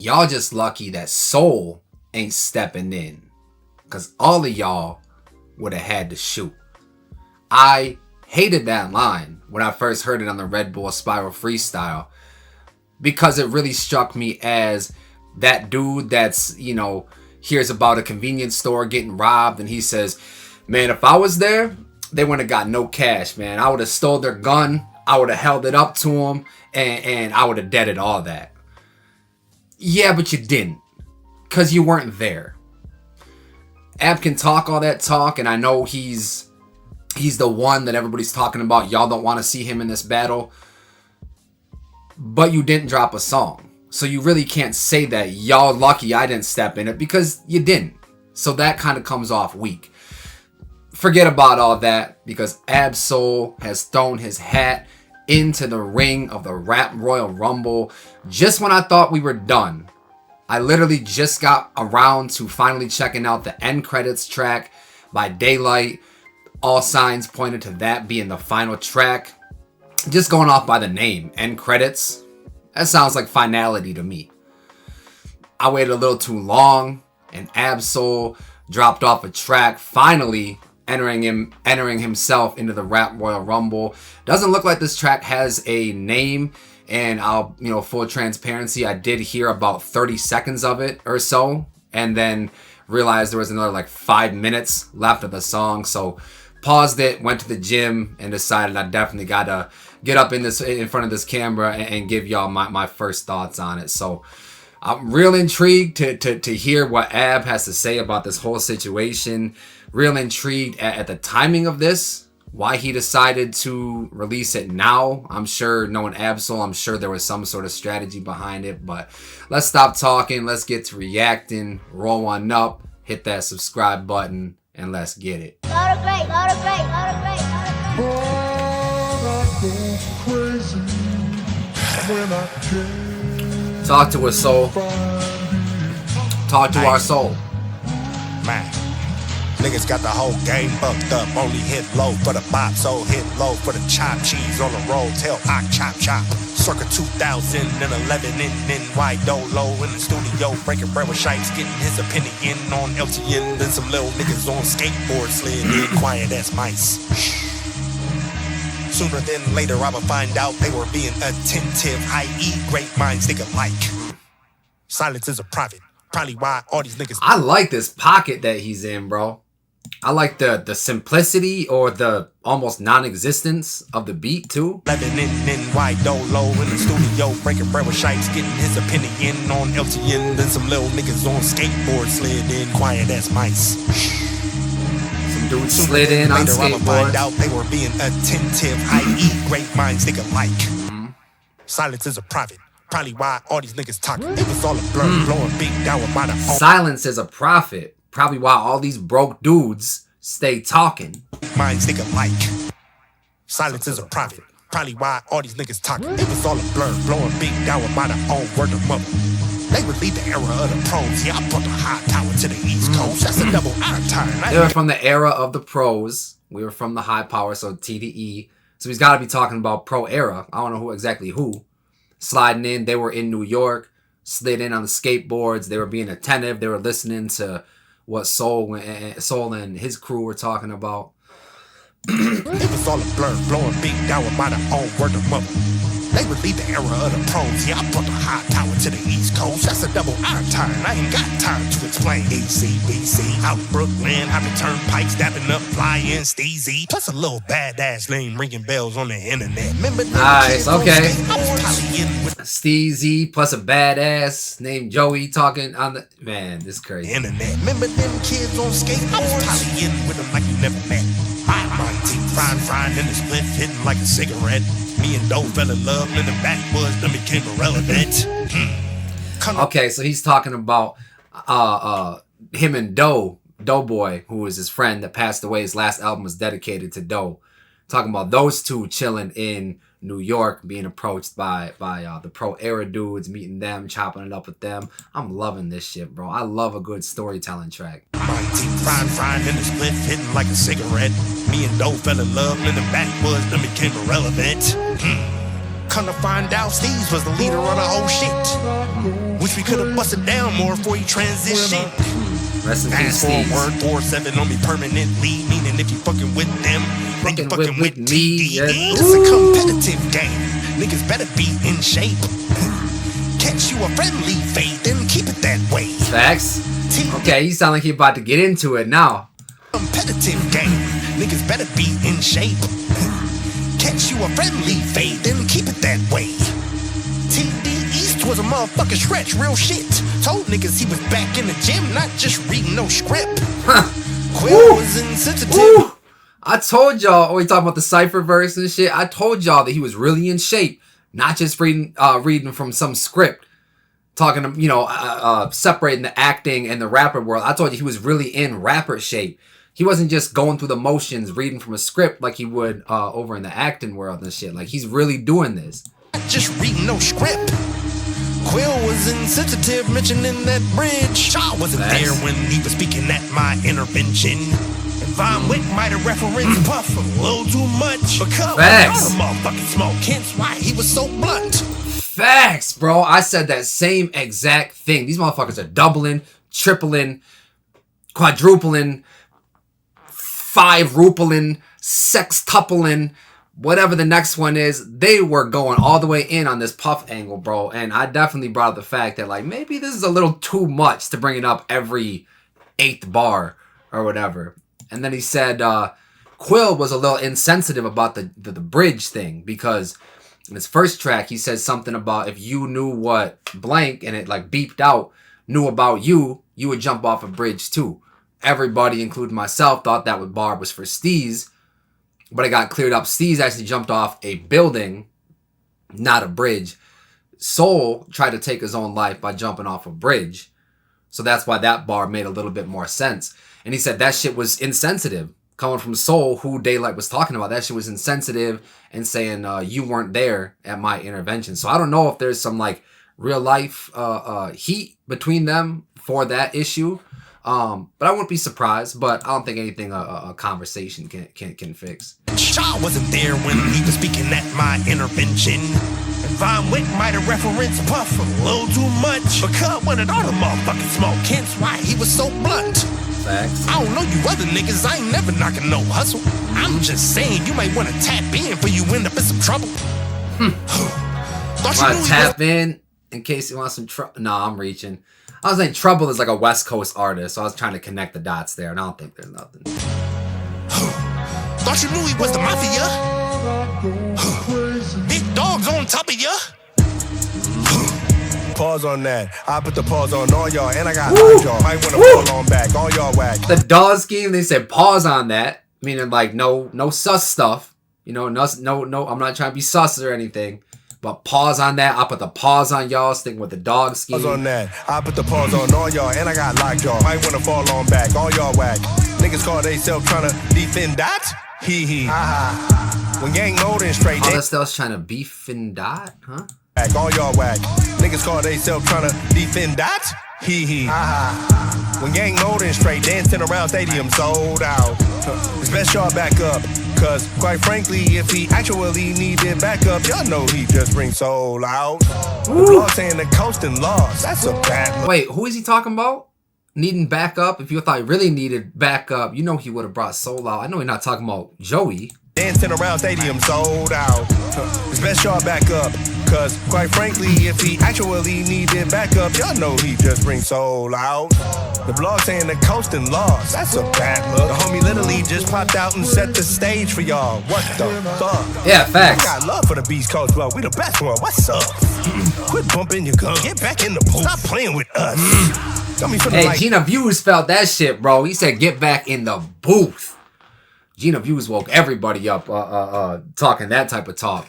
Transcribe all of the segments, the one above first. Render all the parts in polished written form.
Y'all just lucky that Soul ain't stepping in, because all of y'all would have had to shoot. I hated that line when I first heard it on the Red Bull Spiral Freestyle, because it really struck me as that dude that's, hears about a convenience store getting robbed and he says, man, if I was there, they wouldn't have got no cash, man. I would have stole their gun, I would have held it up to them, and I would have deaded all that. Yeah, but you didn't, because you weren't there. Ab can talk all that talk, and I know he's the one that everybody's talking about. Y'all don't want to see him in this battle. But you didn't drop a song. So you really can't say that y'all lucky I didn't step in it, because you didn't. So that kind of comes off weak. Forget about all that, because Ab-Soul has thrown his hat into the ring of the Rap Royal Rumble just when I thought we were done. I literally just got around to finally checking out the end credits track by Daylyt. All signs pointed to that being the final track. Just going off by the name, end credits, that sounds like finality to me. I waited a little too long, and Ab-Soul dropped off a track, finally entering himself into the Rap Royal Rumble. Doesn't look like this track has a name, and I'll, full transparency, I did hear about 30 seconds of it or so, and then realized there was another 5 minutes left of the song, so paused it, went to the gym, and decided I definitely gotta get up in front of this camera and give y'all my first thoughts on it. So I'm real intrigued to hear what Ab has to say about this whole situation. Real intrigued at the timing of this, why he decided to release it now. I'm sure, knowing Ab-Soul, I'm sure there was some sort of strategy behind it. But let's stop talking. Let's get to reacting. Roll on up. Hit that subscribe button. And let's get it. Talk to us, soul. Talk to our soul. Man, niggas got the whole game fucked up. Only hit low for the bop, so hit low for the chop. Cheese on the roll, tell I chop chop. Circa 2011 in NY Dolo in the studio, breaking bread with Shipes, getting his opinion on LTN. Then some little niggas on skateboard slid in, quiet as mice. Sooner than later I would find out they were being attentive, i.e. great minds think alike. Silence is a prophet, probably why all these niggas... I like this pocket that he's in, bro. I like the simplicity or the almost non-existence of the beat too. Living in NY Dolo in the studio, breaking bread with Shipes, getting his opinion on LTN. Then some little niggas on skateboard slid in, quiet as mice. Some dudes slid in on skateboards. Find out they were being attentive, i.e. great minds think alike. Silence is a prophet, probably why all these niggas talking. It was all a blur, blowing big down with my own. Silence is a prophet. Probably why all these broke dudes stay talking. Minds think alike. Silence is a prophet. Probably why all these niggas talking. It was all a blur, blowing big down with my own word of mother. They would leave the era of the pros. Yeah, I brought the high tower to the East Coast. That's a double time. They were from the era of the pros. We were from the high power, so T to E. So he's got to be talking about pro era. I don't know exactly who. Sliding in. They were in New York. Slid in on the skateboards. They were being attentive. They were listening to what Soul and his crew were talking about. It was all a blur, blowing big down with my own word of mother. They would leave the era of the pros. Yeah, I brought the high tower to the East Coast. That's a double time. I ain't got time to explain. ACBC out in Brooklyn, hopping turnpikes, dapping up, flying Steezy. Plus a little badass name ringing bells on the internet. Remember nice, okay. Steezy plus a badass named Joey talking on the... Man, this is crazy. Internet. Remember them kids on skateboards? Polying with them like you never met. My team frying in the split, hitting like a cigarette. Me and Doe fell in love, and the backwoods then became irrelevant. Okay, so he's talking about him and Doughboy, who was his friend that passed away. His last album was dedicated to Doe. Talking about those two chilling in New York, being approached by the pro era dudes, meeting them, chopping it up with them. I'm loving this shit, bro. I love a good storytelling track. My team frying in the split, hitting like a cigarette. Me and Doe fell in love, and the backwoods then became irrelevant. Come to find out, Steve's was the leader of the whole shit. Wish we could have busted down more before he transitioned. Rest in peace, Fast forward, 4-7 on me permanently. Meaning if you fucking with them, then you fucking with me. Yeah. It's a competitive game. Niggas better be in shape. Catch you a friendly fate, then keep it that way. Facts. Okay, you sound like you're about to get into it now. Competitive game. Niggas better be in shape. Catch you a friendly fate, then keep it that way. TD East was a motherfucking stretch, real shit. Told niggas he was back in the gym, not just reading no script. Quill was insensitive. Woo. I told y'all, we talking about the cipher verse and shit. I told y'all that he was really in shape, not just reading from some script. Talking, you know, separating the acting and the rapper world. I told you he was really in rapper shape. He wasn't just going through the motions, reading from a script like he would over in the acting world and shit. Like, he's really doing this. Just reading no script. Quill was insensitive, mentioning that bridge. Shaw wasn't there when he was speaking at my intervention. And Von Wick might have referenced Puff a little too much. Because Facts. motherfucking smoke, hence why he was so blunt. Facts, bro. I said that same exact thing. These motherfuckers are doubling, tripling, quadrupling, five-rupling, sextupling, whatever the next one is. They were going all the way in on this Puff angle, bro. And I definitely brought up the fact that, like, maybe this is a little too much to bring it up every 8th bar or whatever. And then he said Quill was a little insensitive about the bridge thing, because in his first track, he says something about if you knew what blank and it like beeped out, knew about you, you would jump off a bridge too. Everybody, including myself, thought that bar was for Steez, but it got cleared up. Steez actually jumped off a building, not a bridge. Soul tried to take his own life by jumping off a bridge. So that's why that bar made a little bit more sense. And he said that shit was insensitive. Coming from Soul, who Daylyt was talking about, that shit was insensitive and saying you weren't there at my intervention. So I don't know if there's some like real life heat between them for that issue. But I wouldn't be surprised. But I don't think anything a conversation can fix. Shaw wasn't there when he was speaking at my intervention. And Von Wick might have referenced Puff a little too much. Because wanted all the motherfucking smoke, hence why he was so blunt. Facts. I don't know you other niggas, I ain't never knocking no hustle. I'm just saying you might want to tap in before you end up in some trouble. Want to tap in case you want some trouble? No, I'm reaching. I was saying Trouble is like a West Coast artist, so I was trying to connect the dots there, and I don't think there's nothing. Thought you knew he was the mafia? Big dogs on top of ya? Pause on that. I put the pause on all y'all, and I got y'all. Might want to fall on back. All y'all whack. The dog scheme, they said pause on that, meaning like no sus stuff. You know, no. I'm not trying to be sus or anything, but pause on that. I put the pause on y'all, sticking with the dog scheme. Pause on that. I put the pause on all y'all, and I got y'all. Might want to fall on back. All y'all whack. Niggas call they self trying to defend that. Hee hee. When gang loading straight. All that stuff's trying to beef and dot, huh? All y'all whack. Niggas call they self trying to defend that. Hee hee. When gang loading straight, dancing around stadium sold out. It's best y'all back up. Cause quite frankly, if he actually needed backup, y'all know he just bring soul out. The blog saying the coasting lost. That's a bad look. Wait, who is he talking about? Needing backup? If you thought he really needed backup, you know he would have brought soul out. I know he's not talking about Joey. Dancing around stadium sold out. It's best y'all back up. Cause quite frankly, if he actually needed backup, y'all know he just bring soul out. The blog saying the coasting lost. That's a bad look. The homie literally just popped out and set the stage for y'all. What the fuck? Yeah, facts. I got love for the Beast Coast blow. We the best one. What's up? Quit bumping your gun. Get back in the booth. Stop playing with us. Hey, like Gina Views felt that shit, bro. He said get back in the booth. Gina Views woke everybody up talking that type of talk.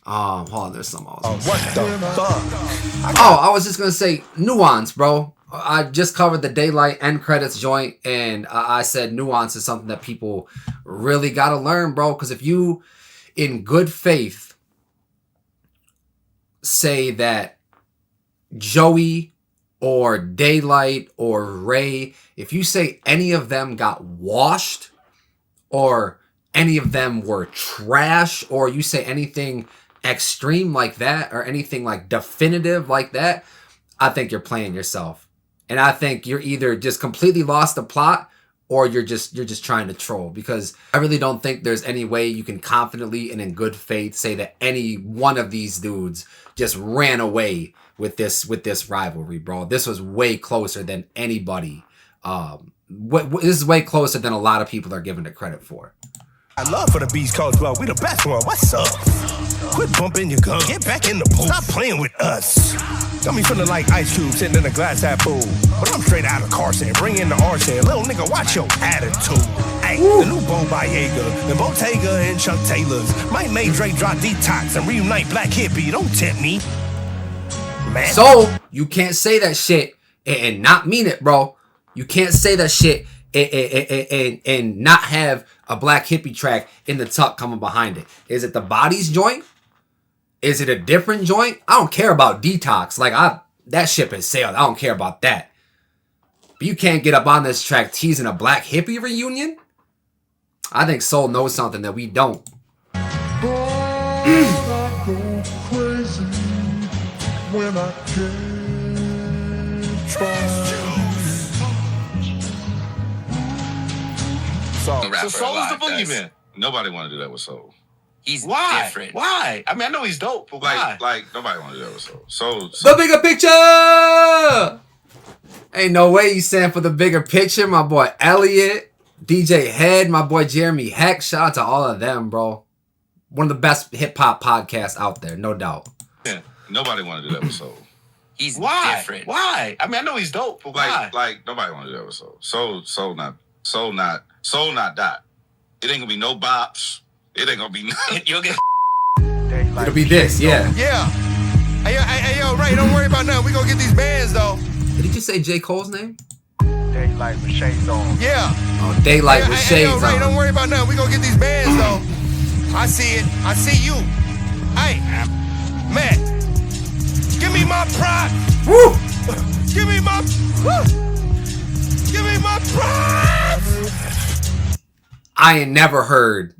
Hold on, there's some else. What the fuck? I was just gonna say nuance, bro. I just covered the Daylyt end credits joint, and I said nuance is something that people really gotta learn, bro. Because if you, in good faith, say that Joey or Daylyt or Ray, if you say any of them got washed, or any of them were trash, or you say anything extreme like that or anything like definitive like that, I think you're playing yourself. And I think you're either just completely lost the plot or you're just trying to troll, because I really don't think there's any way you can confidently and in good faith say that any one of these dudes just ran away with this rivalry, bro. This was way closer than anybody. This is way closer than a lot of people are giving it credit for. I love for the Beast Coast Blow. We the best one. What's up? Quit bumping your gun. Get back in the pool. Stop playing with us. Got me feeling like Ice Cube sitting in a glass half pool. But I'm straight out of Carson. Bring in the arson. Little nigga, watch your attitude. Hey, the new Bo Boyega, the Bottega and Chuck Taylors might make Dre drop Detox and reunite Black Hippie. Don't tempt me, man. So you can't say that shit and not mean it, bro. You can't say that shit and not have a Black Hippie track in the tuck coming behind it. Is it the Bodies joint? Is it a different joint? I don't care about Detox. Like, that ship has sailed. I don't care about that. But you can't get up on this track teasing a Black Hippie reunion? I think Soul knows something that we don't. I go crazy when I can't try. So Soul is the boogeyman. Nobody want to do that with Soul. He's Why? different. Why? I mean, I know he's dope, but why? Like nobody want to do that with Soul. So the bigger picture! Ain't no way you stand for the bigger picture. My boy Elliot, DJ Head, my boy Jeremy Heck. Shout out to all of them, bro. One of the best hip-hop podcasts out there, no doubt. yeah, nobody want to do that with Soul. He's Why? different. Why? I mean, I know he's dope, but why? Like nobody want to do that with Soul. Soul not that. It ain't gonna be no bops. It ain't gonna be nothing. You'll get. It'll be this, yeah. Yeah. Hey, yo, Ray, don't worry about nothing. We gonna get these bands, though. Did he just say J. Cole's name? Daylyt with shades on. Yeah. Oh, Daylyt with Hey, yo, shades Ray, on. don't worry about nothing. We gonna get these bands, though. I see it. I see you. Hey, Matt, give me my pride. Woo! Give me my... Give me my pride. I ain't never heard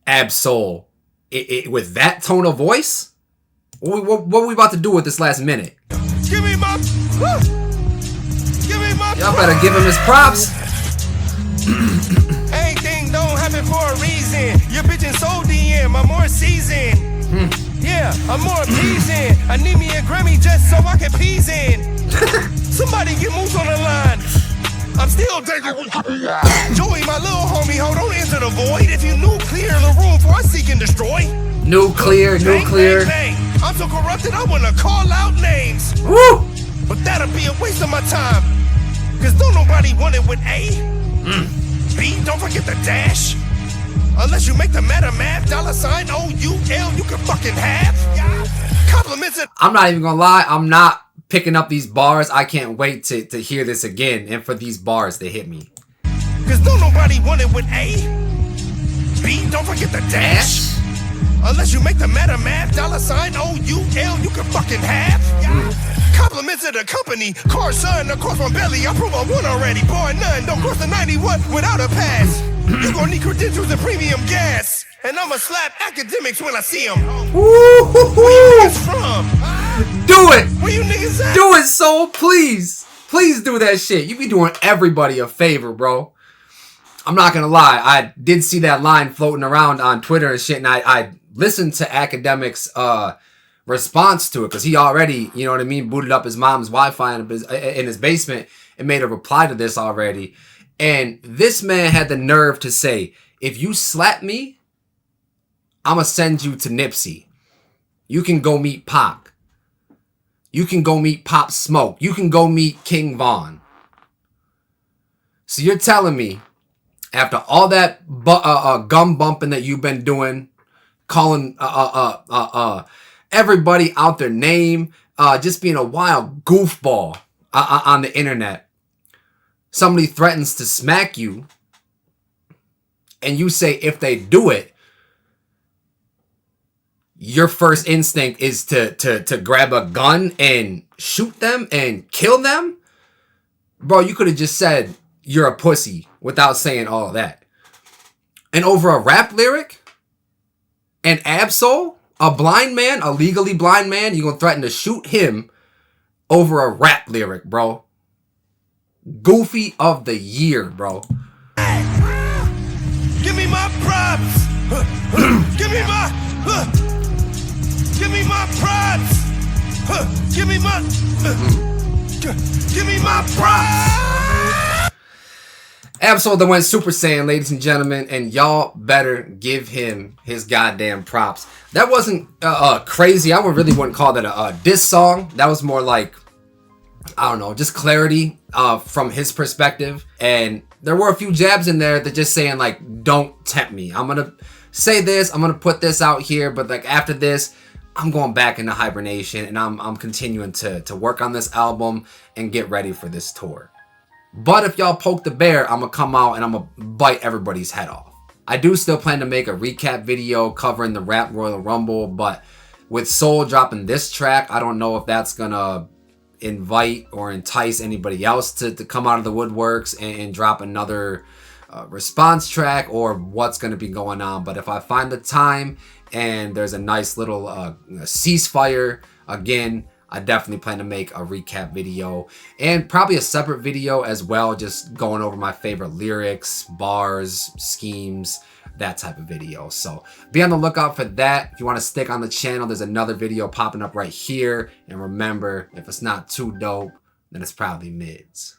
Ab-Soul with that tone of voice. What we about to do with this last minute? Give me my... Give me my... Y'all better give him his props. Everything don't happen for a reason. Your bitch in Soul DM, I'm more seasoned. Yeah, I'm more appeasing. I need me a Grammy just so I can peas in. Somebody get Moose on the line. I'm still taking Joey, my little homie, hold on, enter the void. If you nuclear the room for I seek and destroy. Nuclear. Bang, bang, bang. I'm so corrupted, I wanna call out names. Woo! But that'll be a waste of my time. Cause don't nobody want it with A. B, don't forget the dash. Unless you make the meta math, $OUL, you can fucking have. Compliments it. I'm not even gonna lie, I'm not picking up these bars. I can't wait to hear this again and for these bars to hit me. Cause don't nobody want it with A. B, don't forget the dash. Unless you make the meta math, $OUL, you can fucking have. Compliments of the company, car son, across my belly, I prove I won already. Bar none, don't cross the 91 without a pass. You gon' need credentials and premium gas. And I'ma slap academics when I see them. Where you niggas from? Do it! Where you niggas at? Do it, Soul, please. Please do that shit. You be doing everybody a favor, bro. I'm not gonna lie. I did see that line floating around on Twitter and shit, and I listened to Akademiks' response to it, because he already, you know what I mean, booted up his mom's Wi-Fi in his basement and made a reply to this already. And this man had the nerve to say, if you slap me, I'ma send you to Nipsey. You can go meet Pac. You can go meet Pop Smoke. You can go meet King Von. So you're telling me, after all that gum bumping that you've been doing, calling everybody out their name, just being a wild goofball on the internet, somebody threatens to smack you, and you say if they do it, your first instinct is to grab a gun and shoot them and kill them? Bro, you could have just said you're a pussy without saying all of that. And over a rap lyric? And Ab-Soul? A blind man, a legally blind man, you gonna threaten to shoot him over a rap lyric, bro. Goofy of the year, bro. Give me my props. Give me my. Give me my props. Give me my. Give me my props. Absol that went Super Saiyan, ladies and gentlemen, and y'all better give him his goddamn props. That wasn't crazy. I really wouldn't call that a diss song. That was more like, I don't know, just clarity from his perspective. And there were a few jabs in there that just saying like, don't tempt me. I'm gonna say this, I'm gonna put this out here, but like after this, I'm going back into hibernation and I'm continuing to work on this album and get ready for this tour. But if y'all poke the bear, I'm gonna come out and I'm gonna bite everybody's head off. I do still plan to make a recap video covering the Rap Royal Rumble, but with Soul dropping this track, I don't know if that's gonna invite or entice anybody else to come out of the woodworks and drop another response track or what's gonna be going on. But if I find the time and there's a nice little ceasefire, again, I definitely plan to make a recap video and probably a separate video as well, just going over my favorite lyrics, bars, schemes, that type of video. So be on the lookout for that. If you want to stick on the channel, there's another video popping up right here. And remember, if it's not too dope, then it's probably mids.